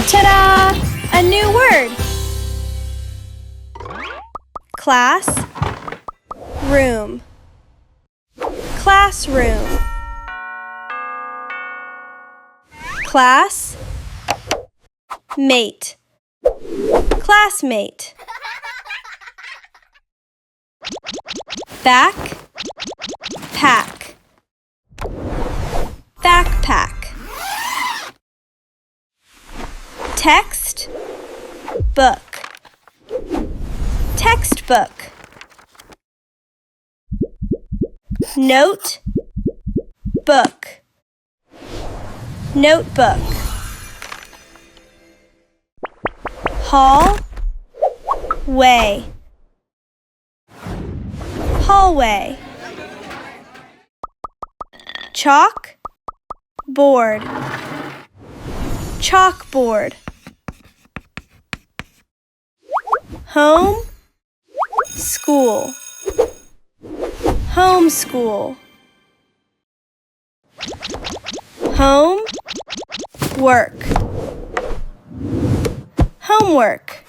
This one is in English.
Ta-da! A new word! Class, room. Classroom. Class, mate. Classmate. Back, pack. Backpack. Text, book. Textbook. Note, book. Notebook. Hall, way. Hallway. Chalk, board. Chalkboard. Home, school. Homeschool. Home, work. Homework.